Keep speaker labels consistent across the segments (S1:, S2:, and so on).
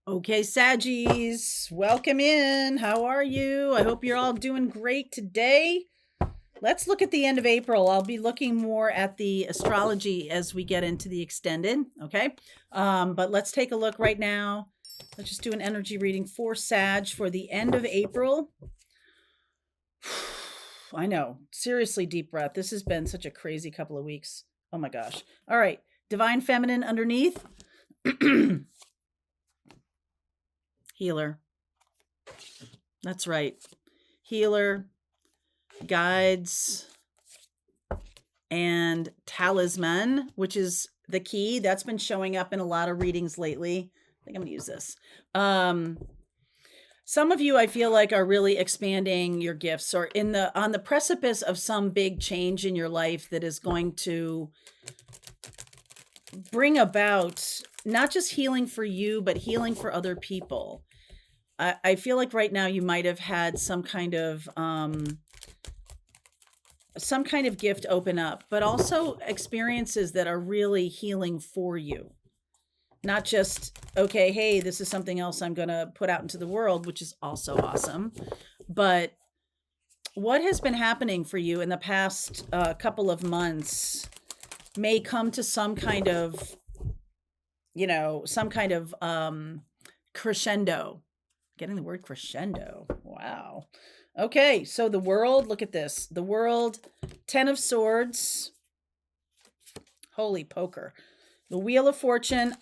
S1: Okay, Saggies, welcome in. How are you? I hope you're all doing great today. Let's look at the end of April. I'll be looking more at the astrology as we get into the extended, okay? But let's take a look right now. Let's just do an energy reading for Sag for the end of April. I know. Seriously, deep breath. This has been such a crazy couple of weeks. Oh my gosh. All right. Divine Feminine underneath. Healer. That's right. Healer, guides, and talisman, which is the key. That's been showing up in a lot of readings lately. I think I'm going to use this. Some of you, I feel like, are really expanding your gifts or on the precipice of some big change in your life that is going to bring about not just healing for you, but healing for other people. I feel like right now you might have had some kind of gift open up, but also experiences that are really healing for you. Not just, okay, hey, this is something else I'm going to put out into the world, which is also awesome. But what has been happening for you in the past couple of months may come to some kind of crescendo. Getting the word crescendo. Wow. Okay, so the world, look at this. The world, 10 of Swords. Holy poker. The Wheel of Fortune,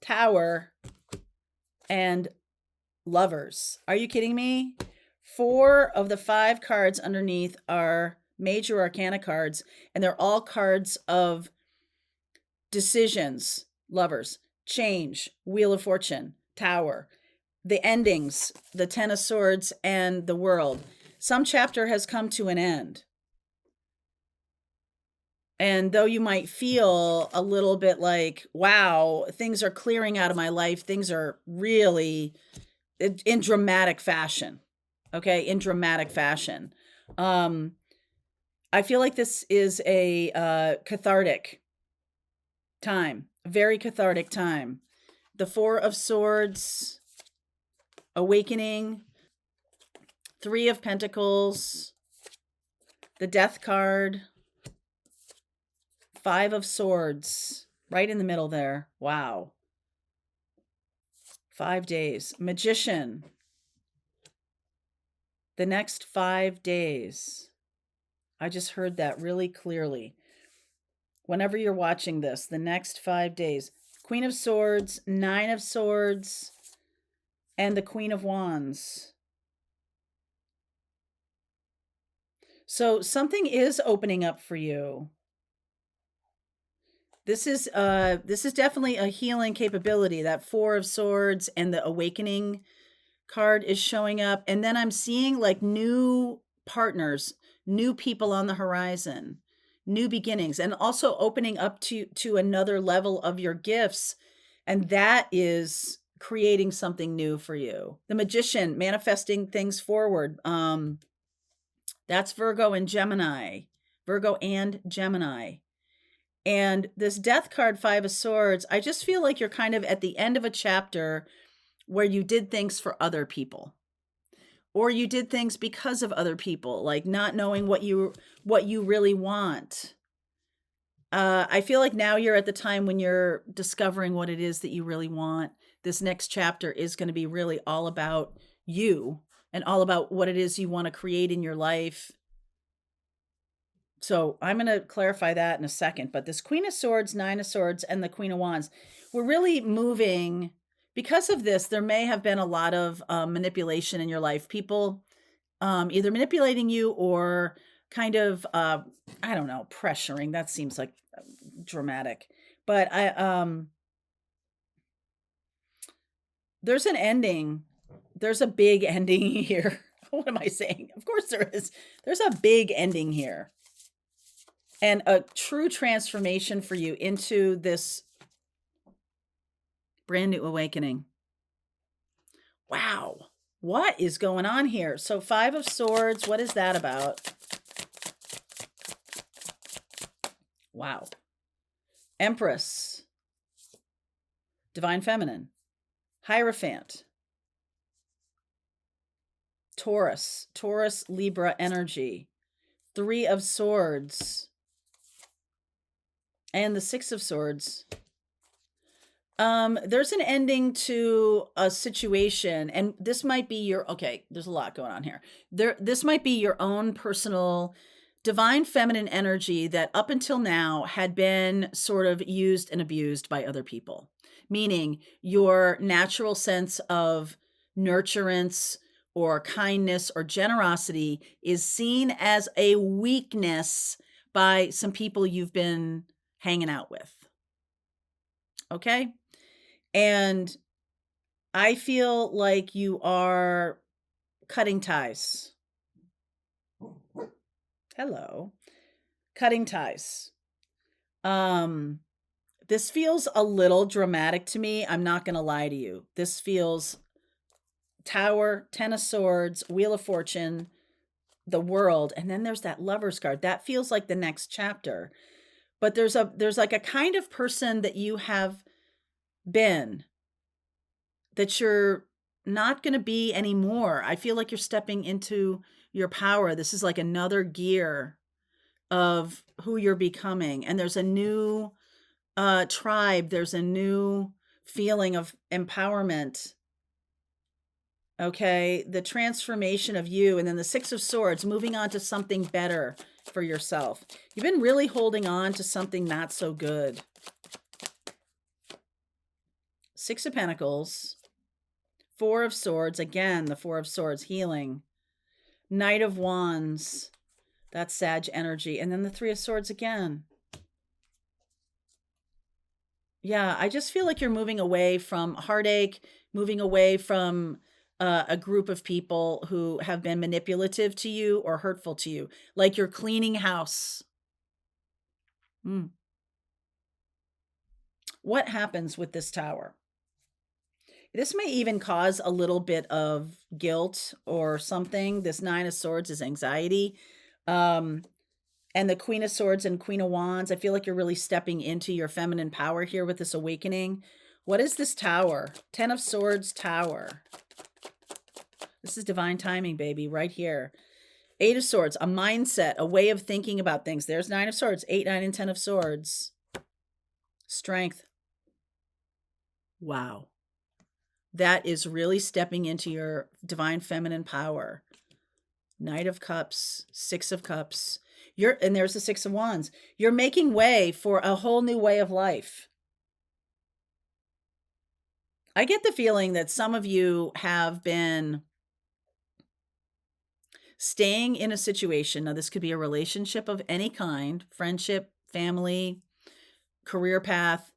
S1: Tower, and Lovers. Are you kidding me? 4 of the 5 cards underneath are major arcana cards, and they're all cards of decisions. Lovers, change, Wheel of Fortune, Tower, the endings, the 10 of Swords, and the World. Some chapter has come to an end. And though you might feel a little bit like, wow, things are clearing out of my life, things are really in dramatic fashion. Okay, in dramatic fashion. I feel like this is a cathartic time, a very cathartic time. The 4 of Swords, awakening, 3 of Pentacles, the Death card, 5 of Swords, right in the middle there. Wow. 5 days. Magician. The next 5 days. I just heard that really clearly. Whenever you're watching this, the next 5 days. Queen of Swords, 9 of Swords, and the Queen of Wands. So something is opening up for you. This is definitely a healing capability. That 4 of Swords and the awakening card is showing up. And then I'm seeing like new partners, new people on the horizon, new beginnings, and also opening up to another level of your gifts. And that is creating something new for you. The Magician, manifesting things forward. That's Virgo and Gemini. Virgo and Gemini. And this Death card, 5 of Swords, I just feel like you're kind of at the end of a chapter where you did things for other people. Or you did things because of other people, like not knowing what you really want. I feel like now you're at the time when you're discovering what it is that you really want. This next chapter is going to be really all about you and all about what it is you want to create in your life. So I'm going to clarify that in a second. But this Queen of Swords, 9 of Swords, and the Queen of Wands, we're really moving. Because of this, there may have been a lot of manipulation in your life. People either manipulating you or kind of, I don't know, pressuring. That seems like dramatic. But there's an ending. There's a big ending here. What am I saying? Of course there is. There's a big ending here. And a true transformation for you into this brand new awakening. Wow. What is going on here? So 5 of Swords, what is that about? Wow. Empress. Divine Feminine, Hierophant, Taurus, Libra energy, Three of Swords, and the Six of Swords. There's an ending to a situation, and this might be okay, there's a lot going on here. This might be your own personal divine feminine energy that up until now had been sort of used and abused by other people, meaning your natural sense of nurturance or kindness or generosity is seen as a weakness by some people you've been hanging out with. Okay? And I feel like you are cutting ties. Hello. Cutting ties. This feels a little dramatic to me. I'm not going to lie to you. This feels Tower, Ten of Swords, Wheel of Fortune, the World, and then there's that Lover's card. That feels like the next chapter. But there's like a kind of person that you have been that you're not going to be anymore. I feel like you're stepping into your power. This is like another gear of who you're becoming. And there's a new tribe. There's a new feeling of empowerment. Okay. The transformation of you. And then the Six of Swords, moving on to something better for yourself. You've been really holding on to something not so good. Six of Pentacles, Four of Swords, again, the Four of Swords, healing. Knight of Wands, that's Sag energy. And then the Three of Swords again. Yeah, I just feel like you're moving away from heartache, moving away from a group of people who have been manipulative to you or hurtful to you. Like you're cleaning house. What happens with this Tower? This may even cause a little bit of guilt or something. This Nine of Swords is anxiety. And the Queen of Swords and Queen of Wands, I feel like you're really stepping into your feminine power here with this awakening. What is this Tower? Ten of Swords, Tower. This is divine timing, baby, right here. Eight of Swords, a mindset, a way of thinking about things. There's Nine of Swords, 8, 9, and 10 of Swords. Strength. Wow. That is really stepping into your divine feminine power. Knight of Cups, Six of Cups. And there's the Six of Wands. You're making way for a whole new way of life. I get the feeling that some of you have been staying in a situation. Now, this could be a relationship of any kind, friendship, family, career path,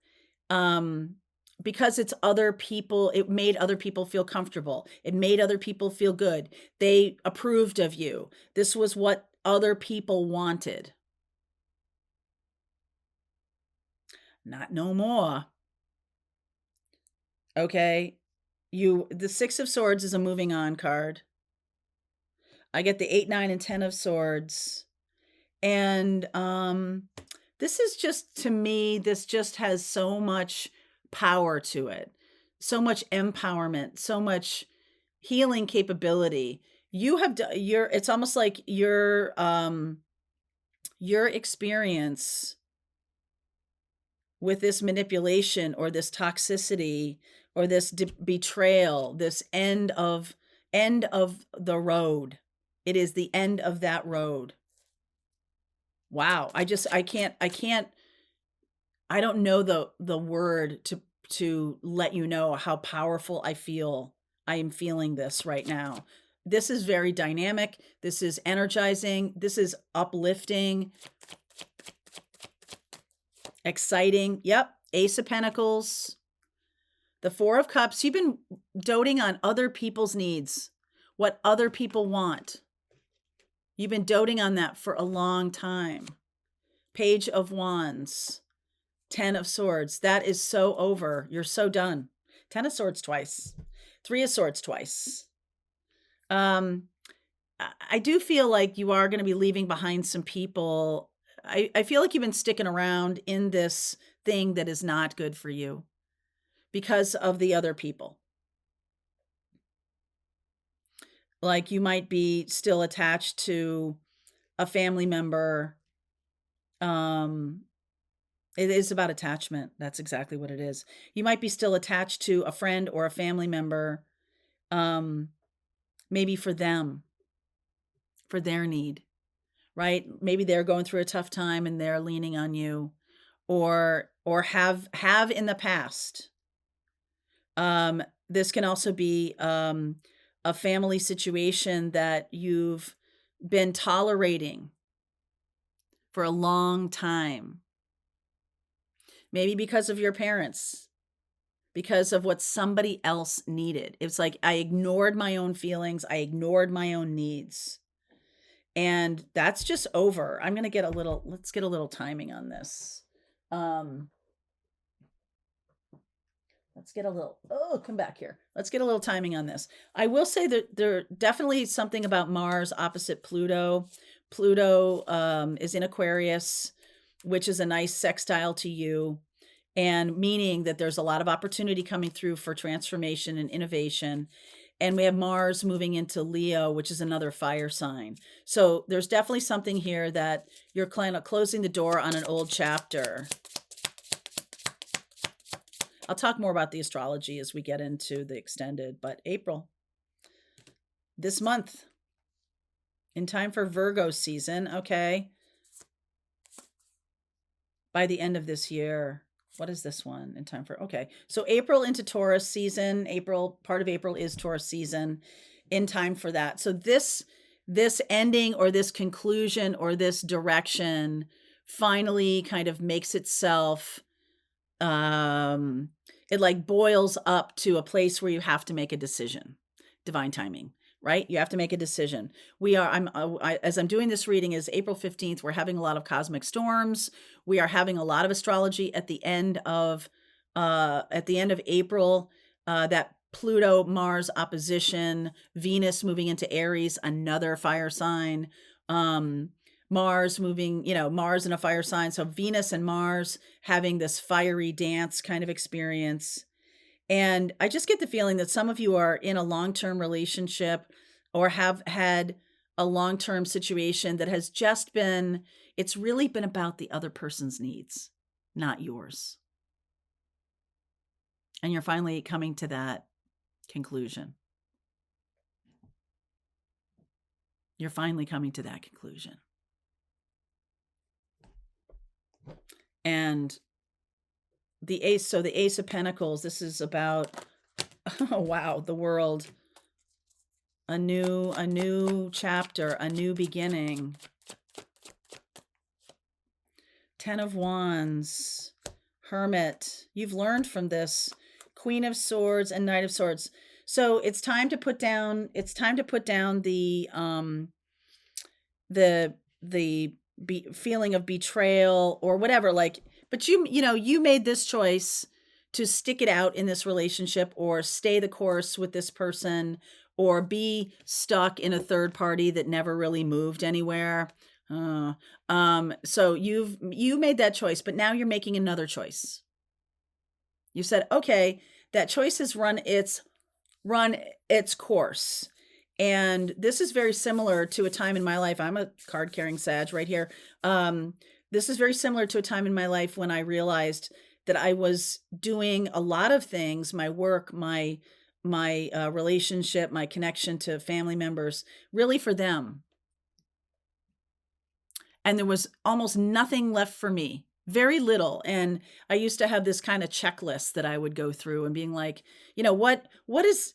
S1: because it's other people. It made other people feel comfortable. It made other people feel good. They approved of you. This was what other people wanted. Not no more. Okay. The Six of Swords is a moving on card. I get the 8, 9, and 10 of Swords. And this is just, to me, this just has so much power to it. So much empowerment, so much healing capability. It's almost like your experience with this manipulation or this toxicity or this betrayal, this end of the road. It is the end of that road. Wow. I don't know the word to let you know how powerful I feel. I am feeling this right now. This is very dynamic. This is energizing. This is uplifting. Exciting. Yep. Ace of Pentacles. The Four of Cups. You've been doting on other people's needs, what other people want. You've been doting on that for a long time. Page of Wands. 10 of Swords. That is so over. You're so done. 10 of Swords twice. 3 of Swords twice. I do feel like you are going to be leaving behind some people. I feel like you've been sticking around in this thing that is not good for you. because of the other people. Like you might be still attached to a family member. Um, it is about attachment. That's exactly what it is. You might be still attached to a friend or a family member, um, maybe for them, for their need, right? Maybe they're going through a tough time and they're leaning on you, or have in the past. This can also be a family situation that you've been tolerating for a long time. Maybe because of your parents, because of what somebody else needed. It's like I ignored my own feelings, I ignored my own needs. And that's just over. I'm going to get a little, let's get a little timing on this. Um, let's get a little, oh, come back here. Let's get a little timing on this. I will say that there definitely something about Mars opposite Pluto. Pluto is in Aquarius, which is a nice sextile to you, and meaning that there's a lot of opportunity coming through for transformation and innovation. And we have Mars moving into Leo, which is another fire sign. So there's definitely something here that you're kind of closing the door on an old chapter. I'll talk more about the astrology as we get into the extended, but April, this month, in time for Virgo season, okay? By the end of this year, what is this one in time for? Okay. So April into Taurus season. April, part of April is Taurus season, in time for that. So this ending or this conclusion or this direction finally kind of makes itself it like boils up to a place where you have to make a decision. Divine timing, right? You have to make a decision. As I'm doing this reading is April 15th. We're having a lot of cosmic storms. We are having a lot of astrology at the end of April. That Pluto Mars opposition, Venus moving into Aries, another fire sign. Mars moving, Mars in a fire sign. So Venus and Mars having this fiery dance kind of experience. And I just get the feeling that some of you are in a long-term relationship or have had a long-term situation that has just been, it's really been about the other person's needs, not yours. And you're finally coming to that conclusion. You're finally coming to that conclusion. And the Ace of Pentacles, this is about, oh, wow, the world. A new chapter, a new beginning. 10 of Wands, Hermit. You've learned from this. Queen of Swords and Knight of Swords. So it's time to put down, the feeling of betrayal or whatever, but you made this choice to stick it out in this relationship or stay the course with this person or be stuck in a third party that never really moved anywhere. So you made that choice, but now you're making another choice. You said, okay, that choice has run its course. And this is very similar to a time in my life. I'm a card carrying Sag right here. This is very similar to a time in my life when I realized that I was doing a lot of things, my work, my relationship, my connection to family members, really for them. And there was almost nothing left for me, very little. And I used to have this kind of checklist that I would go through and being like, what is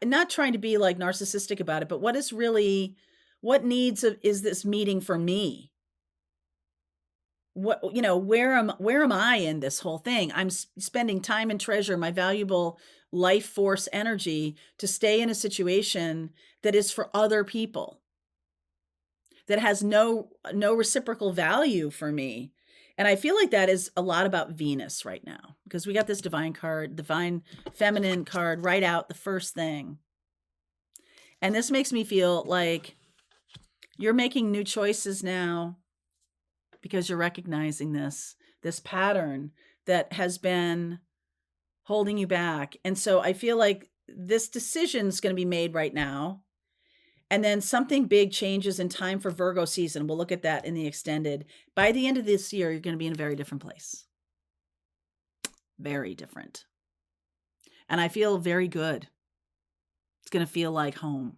S1: not trying to be like narcissistic about it, but what needs is this meeting for me? What, where am I in this whole thing? I'm spending time and treasure, my valuable life force energy to stay in a situation that is for other people, that has no reciprocal value for me. And I feel like that is a lot about Venus right now, because we got this divine feminine card right out, the first thing. And this makes me feel like you're making new choices now because you're recognizing this pattern that has been holding you back. And so I feel like this decision is going to be made right now. And then something big changes in time for Virgo season. We'll look at that in the extended. By the end of this year, you're going to be in a very different place. Very different. And I feel very good. It's going to feel like home.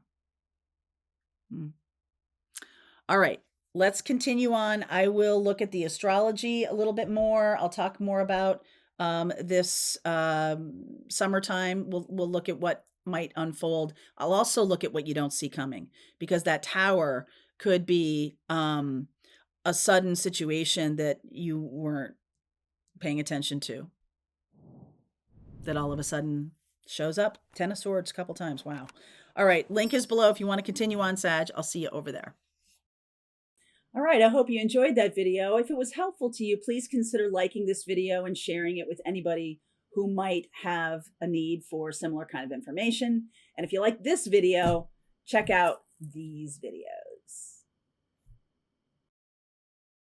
S1: All right, let's continue on. I will look at the astrology a little bit more. I'll talk more about this summertime. We'll look at what might unfold. I'll also look at what you don't see coming, because that tower could be a sudden situation that you weren't paying attention to, that all of a sudden shows up. 10 of Swords a couple times. Wow. All right, link is below if you want to continue on, Sag. I'll see you over there. All right, I hope you enjoyed that video. If it was helpful to you, please consider liking this video and sharing it with anybody who might have a need for similar kind of information. And if you like this video, check out these videos.